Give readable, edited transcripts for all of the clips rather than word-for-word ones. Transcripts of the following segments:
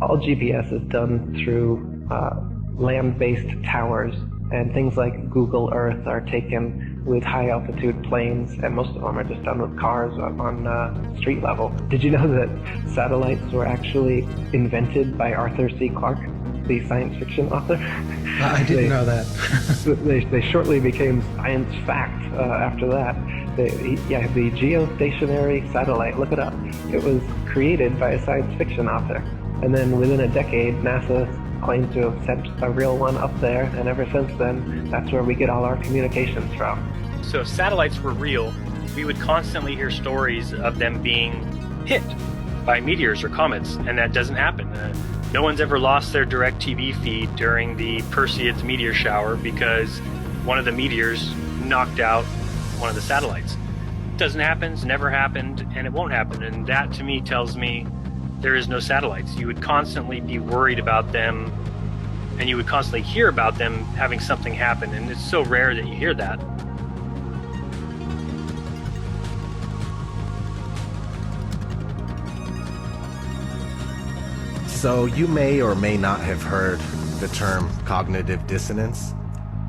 all GPS is done through land-based towers, and things like Google Earth are taken with high-altitude planes, and most of them are just done with cars on street level. Did you know that satellites were actually invented by Arthur C. Clarke, the science fiction author? I didn't know that. they shortly became science fact after that. The geostationary satellite, look it up. It was created by a science fiction author. And then within a decade, NASA claimed to have sent a real one up there, and ever since then, that's where we get all our communications from. So if satellites were real, we would constantly hear stories of them being hit by meteors or comets, and that doesn't happen. No one's ever lost their direct TV feed during the Perseids meteor shower because one of the meteors knocked out one of the satellites. It doesn't happen, it's never happened, and it won't happen. And that to me tells me there is no satellites. You would constantly be worried about them, and you would constantly hear about them having something happen, and it's so rare that you hear that. So you may or may not have heard the term cognitive dissonance.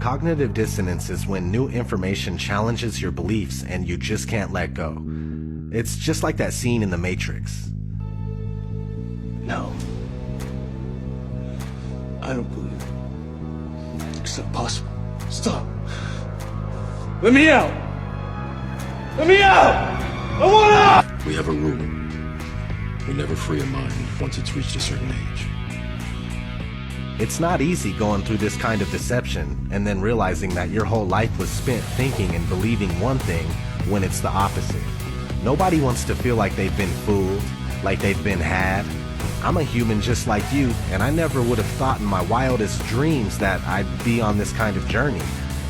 Cognitive dissonance is when new information challenges your beliefs and you just can't let go. It's just like that scene in The Matrix. No. I don't believe it. It's not possible. Stop. Let me out! Let me out! I want out! We have a rule. We never free a mind once it's reached a certain age. It's not easy going through this kind of deception and then realizing that your whole life was spent thinking and believing one thing when it's the opposite. Nobody wants to feel like they've been fooled, like they've been had. I'm a human just like you, and I never would have thought in my wildest dreams that I'd be on this kind of journey.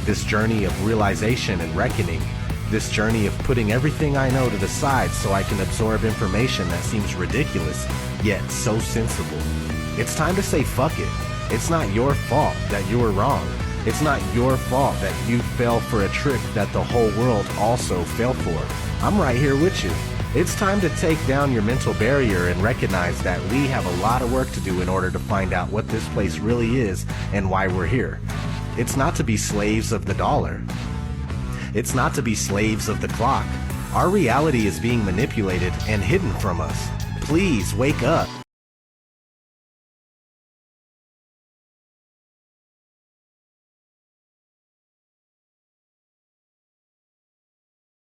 This journey of realization and reckoning. This journey of putting everything I know to the side so I can absorb information that seems ridiculous, yet so sensible. It's time to say fuck it. It's not your fault that you were wrong. It's not your fault that you fell for a trick that the whole world also fell for. I'm right here with you. It's time to take down your mental barrier and recognize that we have a lot of work to do in order to find out what this place really is and why we're here. It's not to be slaves of the dollar. It's not to be slaves of the clock. Our reality is being manipulated and hidden from us. Please wake up.